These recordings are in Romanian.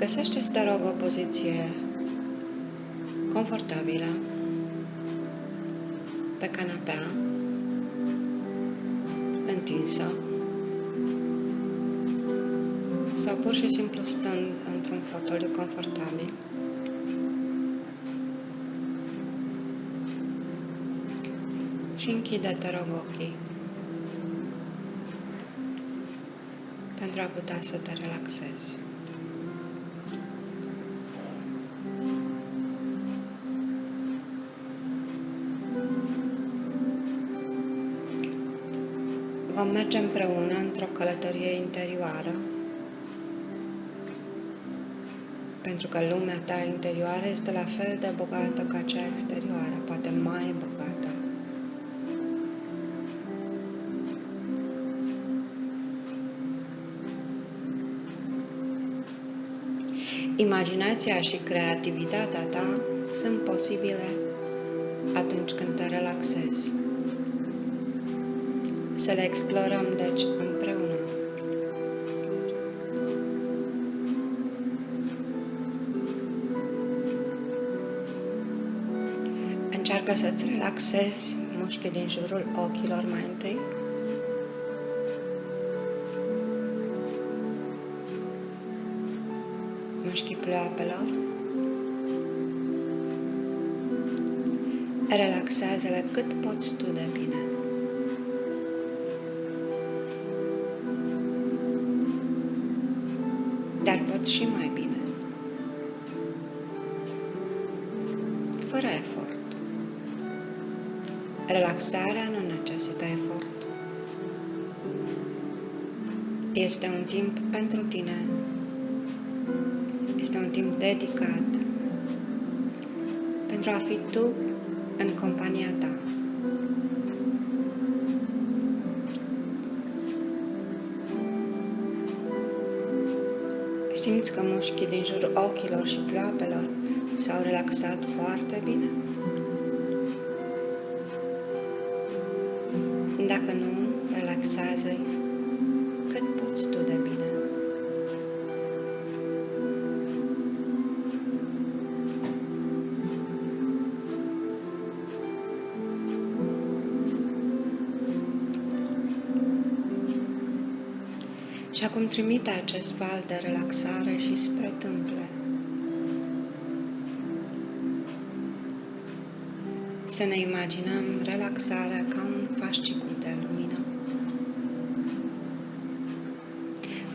Găsește-ți, te rog, o poziție confortabilă pe canapea, întinsă, sau pur și simplu stând într-un fotoliu confortabil. Și închide, te rog, ochii pentru a putea să te relaxezi. Vom merge împreună într-o călătorie interioară, pentru că lumea ta interioară este la fel de bogată ca cea exterioară, poate mai bogată. Imaginația și creativitatea ta sunt posibile atunci când te relaxezi. Să le explorăm, deci, împreună. Încearcă să-ți relaxezi mușchii din jurul ochilor mai întâi. Mușchii pleoapelor. Relaxează-le cât poți tu de bine. Dar poți și mai bine. Fără efort. Relaxarea nu necesită efort. Este un timp pentru tine. Este un timp dedicat pentru a fi tu în compania ta. Simți că mușchii din jurul ochilor și pleoapelor s-au relaxat foarte bine? Dacă nu, relaxează-i cât poți tu de bine. Și acum trimite acest val de relaxare și spre tâmple. Să ne imaginăm relaxarea ca un fascicul de lumină,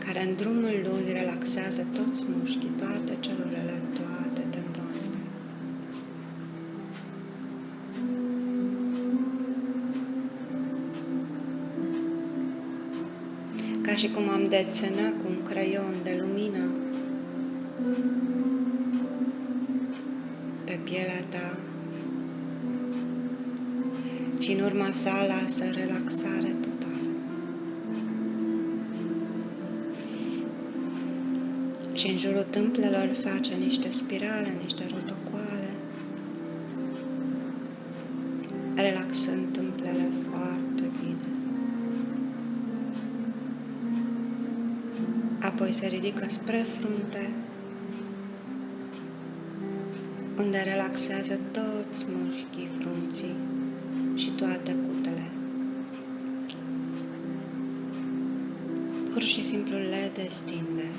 care în drumul lui relaxează toți mușchii, toate celulele, toate tendoanele. Ca și cum am desenat cu un creion de lumină pe pielea ta și în urma sa lasă relaxare totală. Și în jurul tâmplelor face niște spirale, niște rotocoale, relaxând tâmplele foarte bine. Apoi se ridică spre frunte, unde relaxează toți mușchii frunții și toate cutele. Pur și simplu le destinde.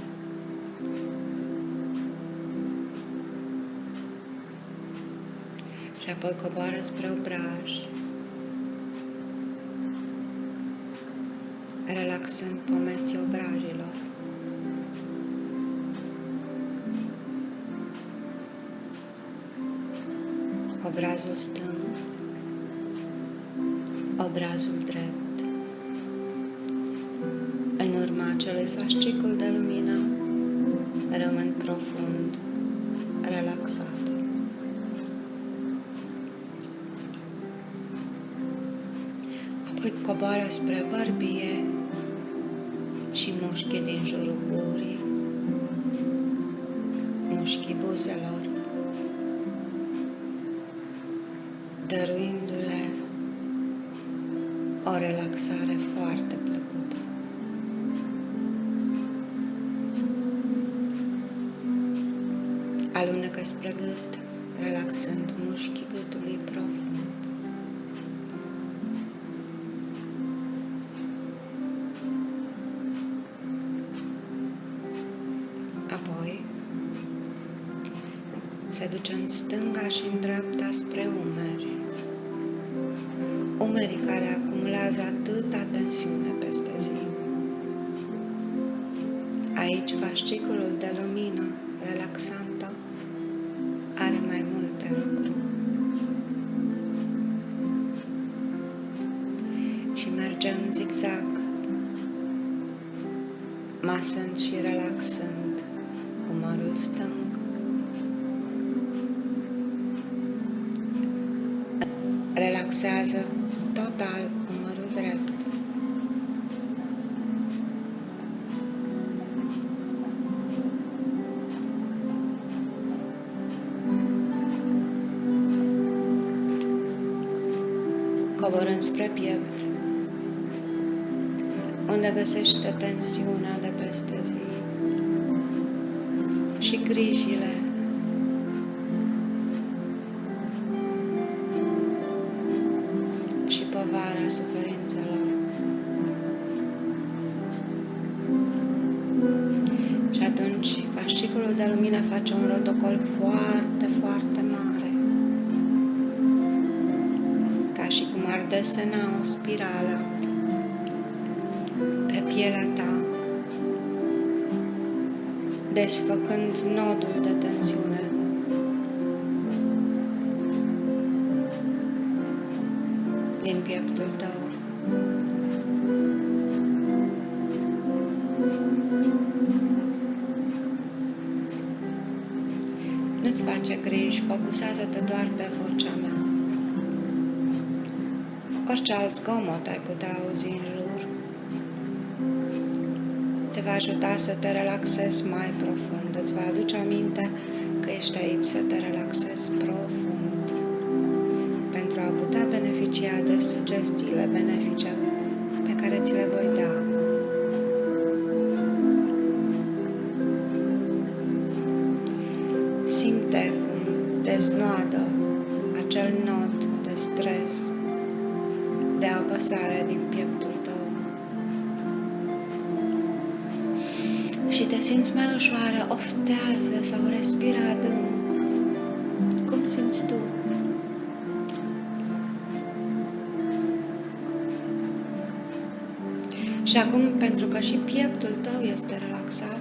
Și apoi coboară spre obraj, relaxând pomeții obrajilor. Obrazul stâng, obrazul drept. În urma acelui fascicul de lumină rămân profund relaxate. Apoi coboară spre bărbie și mușchii din jurul gurii, mușchii buzelor, dăruindu-le o relaxare foarte plăcută. Alunecă spre gât, relaxând mușchii gâtului profund. Apoi, se duce în stânga și în dreapta spre umeri. Umerii care acumulează atâta tensiune peste zi. Aici, fasciculul de lumină relaxantă are mai multe lucruri. Și merge în zigzag, masând și relaxând umărul stâng. Relaxează total umărul drept. Coborând spre piept, unde găsește tensiunea de peste zi și grijile. Și povara suferințelor. Și atunci fasciculul de lumină face un rotocol foarte, foarte mare. Ca și cum ar desena o spirală pe pielea ta, desfăcând nodul de tensiune. Din pieptul tău. Nu-ți face griji, focusează-te doar pe vocea mea. Orice alt zgomot ai putea auzi în jur te va ajuta să te relaxezi mai profund. Îți va aduce aminte că ești aici să te relaxezi profund, pentru a putea beneficia de sugestiile benefice pe care ți le voi da. Simte cum deznoadă acel nod de stres, de apăsare din pieptul tău. Și te simți mai ușoară, oftează sau respira adânc. Cum simți tu? Și acum, pentru că și pieptul tău este relaxat,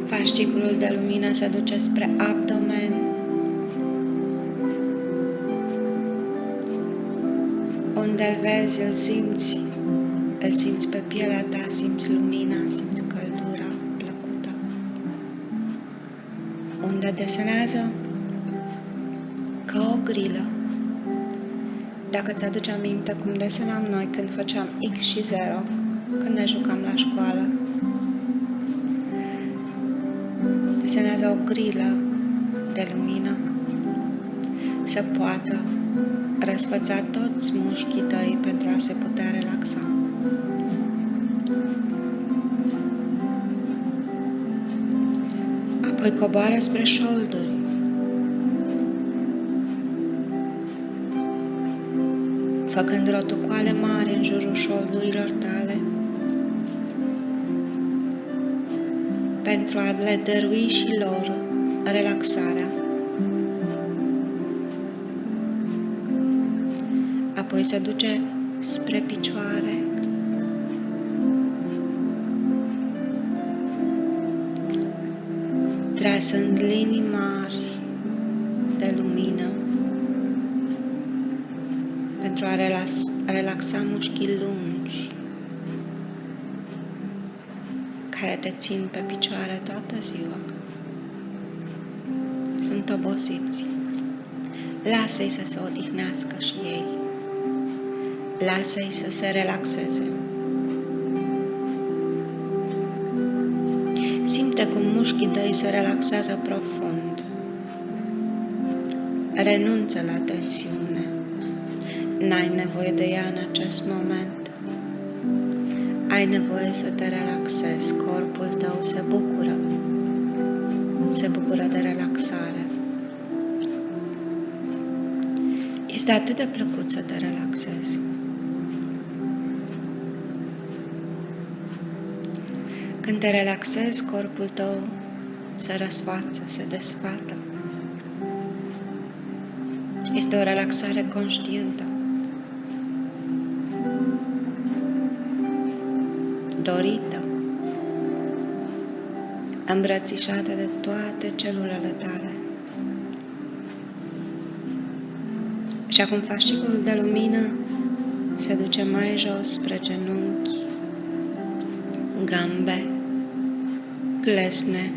fasciculul de lumină se duce spre abdomen, unde îl vezi, îl simți pe pielea ta, simți lumina, simți căldura plăcută, unde desenează ca o grilă. Dacă ți-aduci aminte cum desenam noi când făceam X și 0, când ne jucam la școală, desenează o grilă de lumină să poată răsfăța toți mușchii tăi pentru a se putea relaxa. Apoi coboară spre șolduri. Făcând rotocoale mari în jurul șoldurilor tale, pentru a le dărui și lor relaxarea. Apoi se duce spre picioare, trasând linii mari de lumină pentru a relaxa mușchii lungi care te țin pe picioare toată ziua. Sunt obosiți. Lasă-i să se odihnească și ei. Lasă-i să se relaxeze. Simte cum mușchii tăi se relaxează profund. Renunță la tensiune. N-ai nevoie de ea în acest moment. Ai nevoie să te relaxezi. Corpul tău se bucură. Se bucură de relaxare. Este atât de plăcut să te relaxezi. Când te relaxezi, corpul tău se răsfață, se desfată. Este o relaxare conștientă, dorită, îmbrățișată de toate celulele tale. Și acum fasciculul de lumină se duce mai jos spre genunchi, gambe, glezne,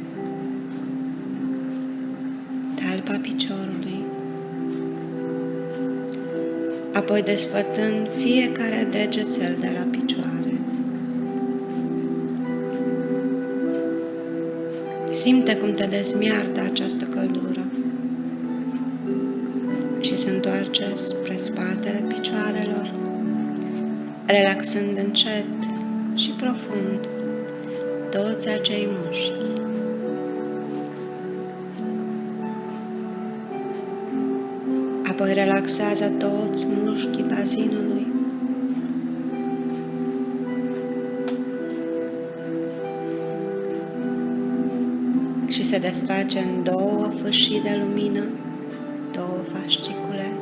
talpa piciorului, apoi desfătând fiecare degețel de la picioare. Simte cum te dezmiardă această căldură și se întoarce spre spatele picioarelor, relaxând încet și profund toți acei mușchi. Apoi relaxează toți mușchii bazinului. Și se desface în două fâșii de lumină, două fascicule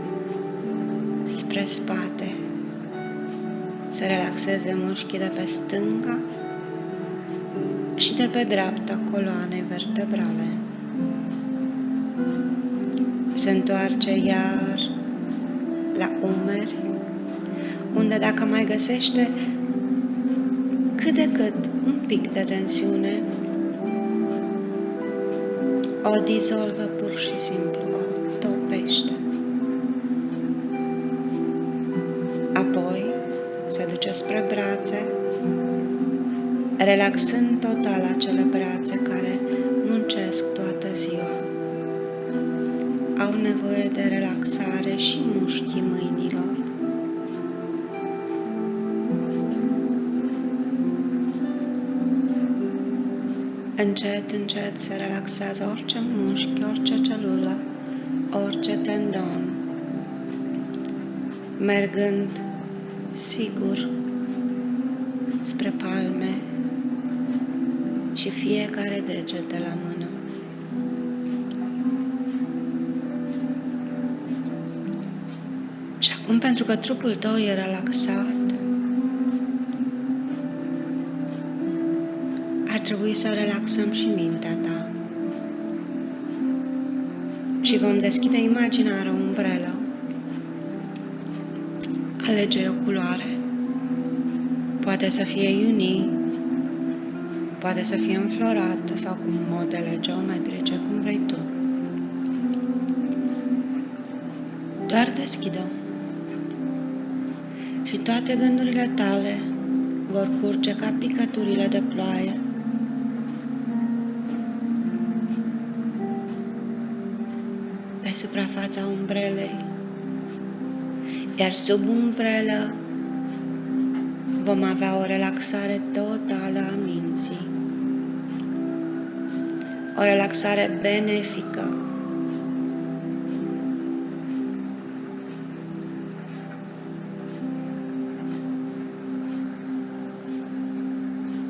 spre spate. Se relaxeze mușchii de pe stânga și de pe dreapta coloanei vertebrale. Se întoarce iar la umeri, unde dacă mai găsește cât de cât un pic de tensiune, o dizolvă pur și simplu, o topește. Apoi se duce spre brațe, relaxând total acele brațe care muncesc toată ziua. Au nevoie de relaxare și mușchii mâinilor. Încet, încet se relaxează orice mușchi, orice celulă, orice tendon, mergând sigur spre palme și fiecare deget de la mână. Și acum, pentru că trupul tău e relaxat, ar trebui să relaxăm și mintea ta. Și vom deschide imaginea o umbrelă. Alege o culoare. Poate să fie iunii, poate să fie înflorată sau cu modele geometrice, cum vrei tu. Doar deschide-o. Și toate gândurile tale vor curge ca picăturile de ploaie pe suprafața umbrelei, iar sub umbrelă vom avea o relaxare totală a minții, o relaxare benefică.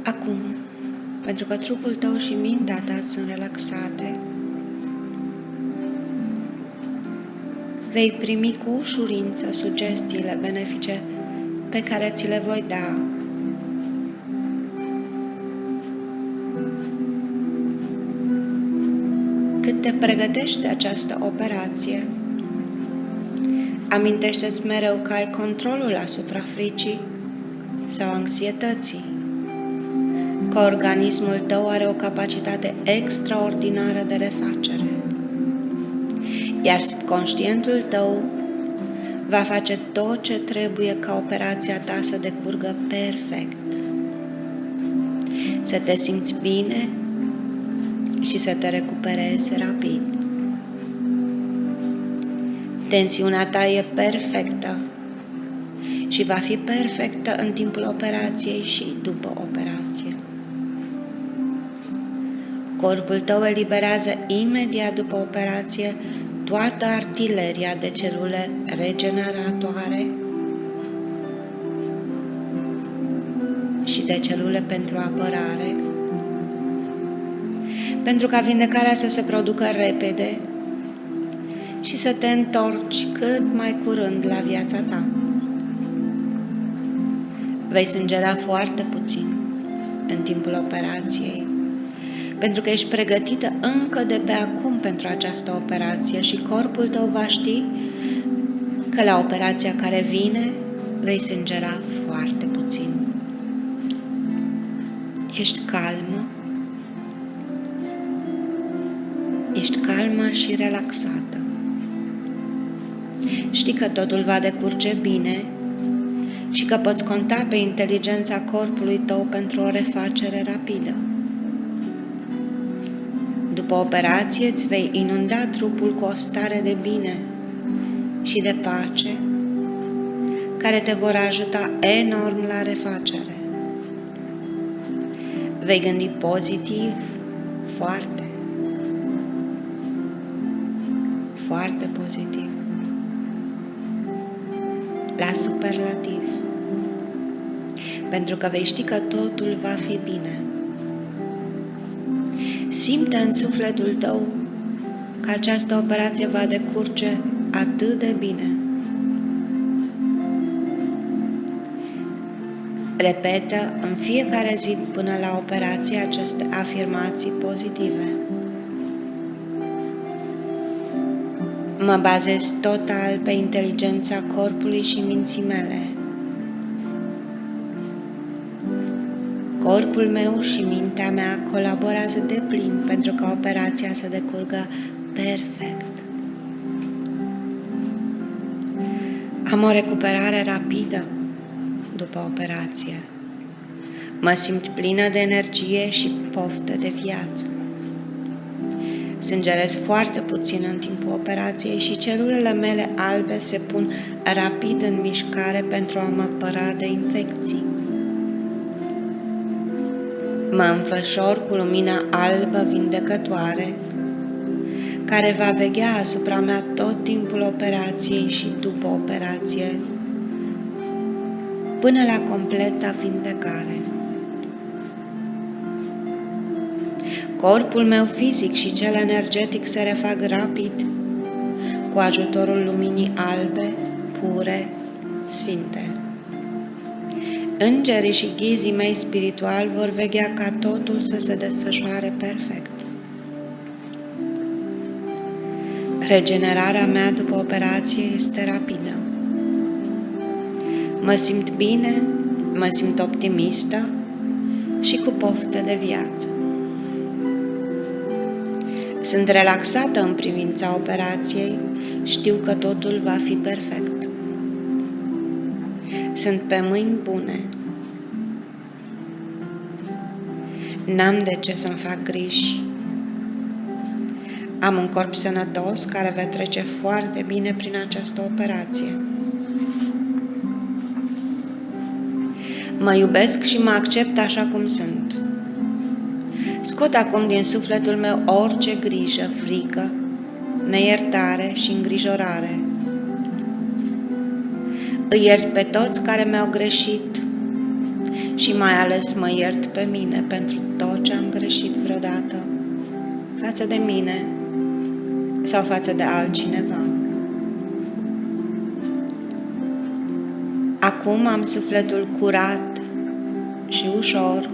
Acum, pentru că trupul tău și mintea ta sunt relaxate, vei primi cu ușurință sugestiile benefice pe care ți le voi da. Cât te pregătești de această operație, amintește-ți mereu că ai controlul asupra fricii sau anxietății, că organismul tău are o capacitate extraordinară de refacere, iar subconștientul tău va face tot ce trebuie ca operația ta să decurgă perfect, să te simți bine și să te recuperezi rapid. Tensiunea ta e perfectă și va fi perfectă în timpul operației și după operație. Corpul tău eliberează imediat după operație toată artileria de celule regeneratoare și de celule pentru apărare, pentru ca vindecarea să se producă repede și să te întorci cât mai curând la viața ta. Vei sângera foarte puțin în timpul operației, pentru că ești pregătită încă de pe acum pentru această operație și corpul tău va ști că la operația care vine vei sângera foarte puțin. Ești calmă, ești calmă și relaxată. Știi că totul va decurge bine și că poți conta pe inteligența corpului tău pentru o refacere rapidă. După operație îți vei inunda trupul cu o stare de bine și de pace care te vor ajuta enorm la refacere. Vei gândi pozitiv foarte, foarte pozitiv, la superlativ, pentru că vei ști că totul va fi bine. Simte în sufletul tău că această operație va decurge atât de bine. Repetă în fiecare zi până la operație aceste afirmații pozitive. Mă bazez total pe inteligența corpului și minții mele. Corpul meu și mintea mea colaborează deplin pentru ca operația să decurgă perfect. Am o recuperare rapidă după operație. Mă simt plină de energie și poftă de viață. Sângerez foarte puțin în timpul operației și celulele mele albe se pun rapid în mișcare pentru a mă apăra de infecții. Mă înfășor cu lumina albă vindecătoare, care va veghea asupra mea tot timpul operației și după operație, până la completa vindecare. Corpul meu fizic și cel energetic se refac rapid, cu ajutorul luminii albe, pure, sfinte. Îngerii și ghizii mei spirituali vor veghea ca totul să se desfășoare perfect. Regenerarea mea după operație este rapidă. Mă simt bine, mă simt optimistă și cu poftă de viață. Sunt relaxată în privința operației, știu că totul va fi perfect. Sunt pe mâini bune. N-am de ce să-mi fac griji. Am un corp sănătos care va trece foarte bine prin această operație. Mă iubesc și mă accept așa cum sunt. Scot acum din sufletul meu orice grijă, frică, neiertare și îngrijorare. Îi iert pe toți care mi-au greșit și mai ales mă iert pe mine pentru tot ce am greșit vreodată față de mine sau față de altcineva. Acum am sufletul curat și ușor,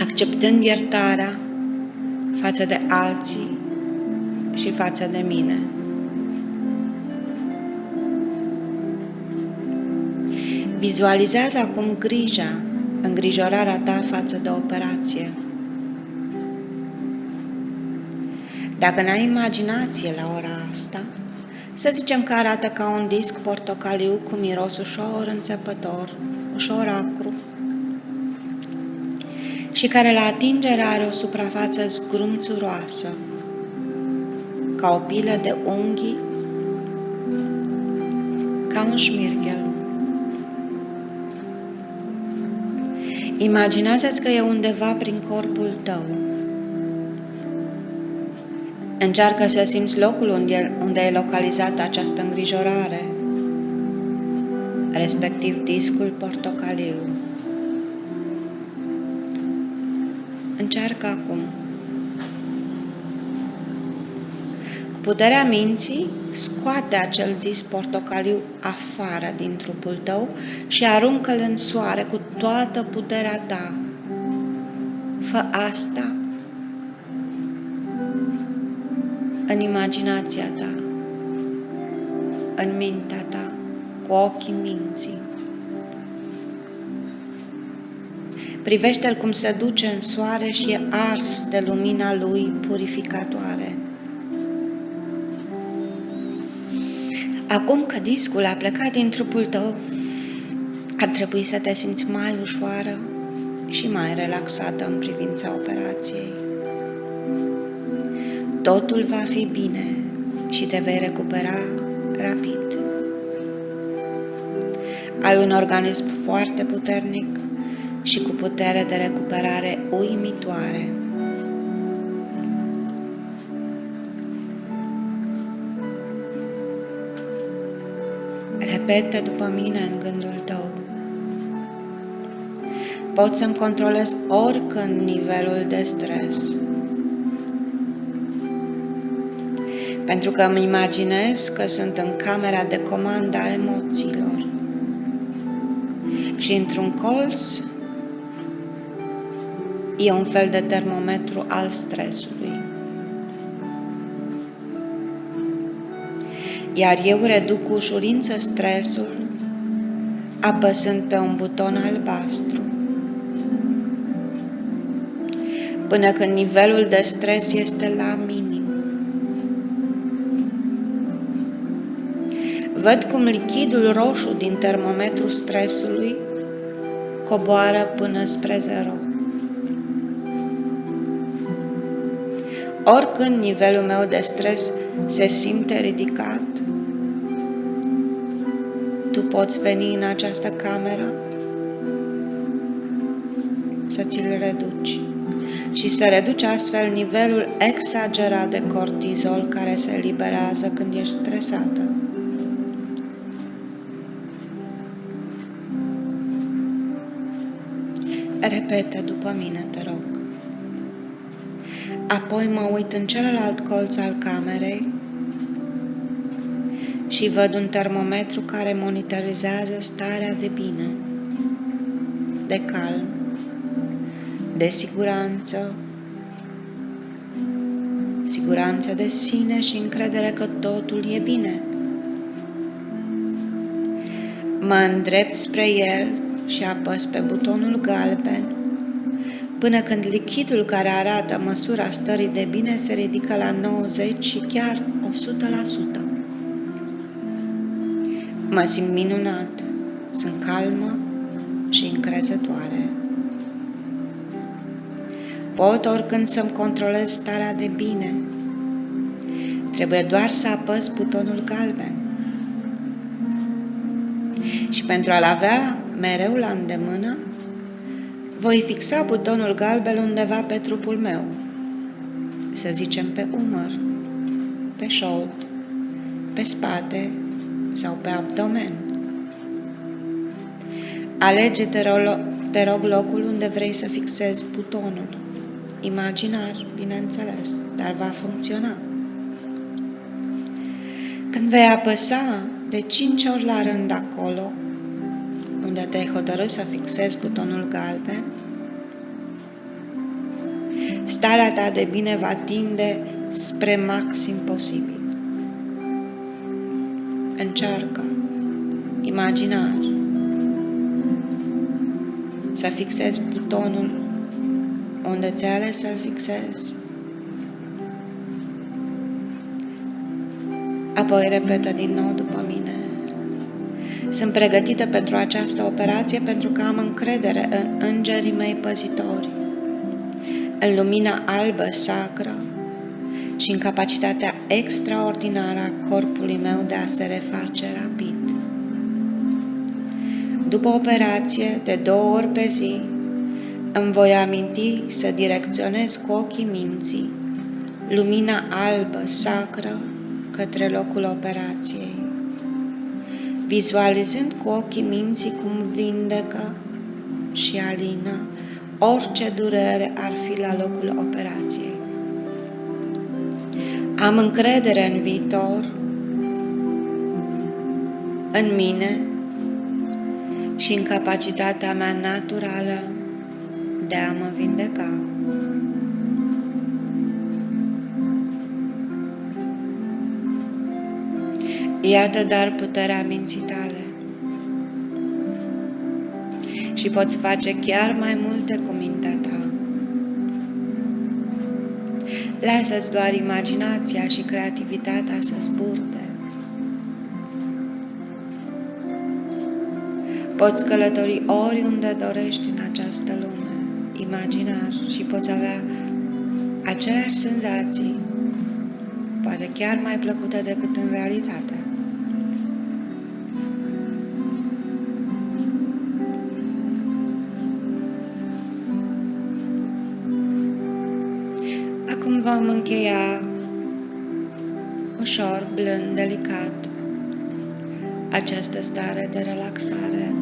acceptând iertarea față de alții și față de mine. Vizualizează acum grija, îngrijorarea ta față de operație. Dacă n-ai imaginație la ora asta, să zicem că arată ca un disc portocaliu cu miros ușor înțepător, ușor acru, și care la atingere are o suprafață zgrumțuroasă, ca o pilă de unghii ca un șmirghel. Imaginează-ți că e undeva prin corpul tău. Încearcă să simți locul unde e localizată această îngrijorare, respectiv discul portocaliu. Încearcă acum. Cu puterea minții, scoate acel disc portocaliu afară din trupul tău și aruncă-l în soare cu toată puterea ta. Fă asta în imaginația ta, în mintea ta, cu ochii minții. Privește-l cum se duce în soare și e ars de lumina lui purificatoare. Acum că discul a plecat din trupul tău, ar trebui să te simți mai ușoară și mai relaxată în privința operației. Totul va fi bine și te vei recupera rapid. Ai un organism foarte puternic și cu putere de recuperare uimitoare. Repete după mine în gândul tău. Pot să-mi controlez oricând nivelul de stres. Pentru că îmi imaginez că sunt în camera de comandă a emoțiilor. Și într-un colț e un fel de termometru al stresului. Iar eu reduc cu ușurință stresul apăsând pe un buton albastru. Până când nivelul de stres este la minim. Văd cum lichidul roșu din termometrul stresului coboară până spre 0. Oricând nivelul meu de stres se simte ridicat, tu poți veni în această cameră să ți-l reduci și să reduci astfel nivelul exagerat de cortizol care se eliberează când ești stresată. Repete după mine, te rog. Apoi mă uit în celălalt colț al camerei și văd un termometru care monitorizează starea de bine, de calm, de siguranță, siguranță de sine și încredere că totul e bine. Mă îndrept spre el și apăs pe butonul galben până când lichidul care arată măsura stării de bine se ridică la 90 și chiar 100%. Mă simt minunat, sunt calmă și încrezătoare. Pot oricând să-mi controlez starea de bine. Trebuie doar să apăs butonul galben. Și pentru a-l avea mereu la îndemână, voi fixa butonul galben undeva pe trupul meu, să zicem pe umăr, pe șold, pe spate sau pe abdomen. Alege, te rog, locul unde vrei să fixezi butonul. Imaginar, bineînțeles, dar va funcționa. Când vei apăsa de 5 ori la rând acolo, unde te-ai hotărât să fixezi butonul galben, starea ta de bine va tinde spre maxim posibil. Încearcă, imaginar, să fixezi butonul unde ți-ai ales să-l fixezi. Apoi repetă din nou după mine. Sunt pregătită pentru această operație pentru că am încredere în îngerii mei păzitori, în lumina albă sacră și în capacitatea extraordinară a corpului meu de a se reface rapid. După operație, de 2 ori pe zi, îmi voi aminti să direcționez cu ochii minții lumina albă, sacră, către locul operației, vizualizând cu ochii minții cum vindecă și alină orice durere ar fi la locul operației. Am încredere în viitor, în mine și în capacitatea mea naturală de a mă vindeca. Iată dar puterea minții tale. Și poți face chiar mai multe cu mintea ta. Lasă-ți doar imaginația și creativitatea să zburde. Poți călători oriunde dorești în această lume, imaginar, și poți avea aceleași senzații, poate chiar mai plăcute decât în realitate. Acum vom încheia ușor, blând, delicat această stare de relaxare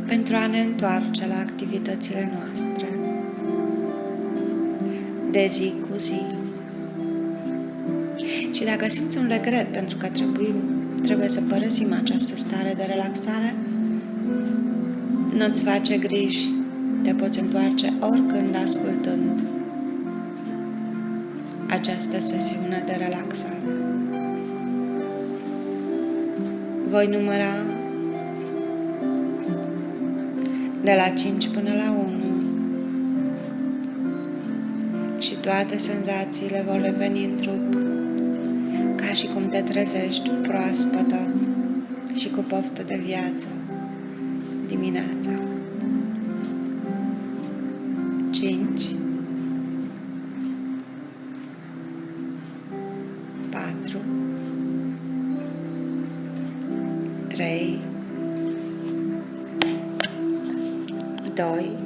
pentru a ne întoarce la activitățile noastre de zi cu zi. Și dacă simți un regret pentru că trebuie să părăsim această stare de relaxare, nu-ți face griji, te poți întoarce oricând ascultând această sesiune de relaxare. Voi număra de la 5 până la 1 și toate senzațiile vor reveni în trup, ca și cum te trezești proaspătă și cu poftă de viață dimineața. 5, 4, 3, 2,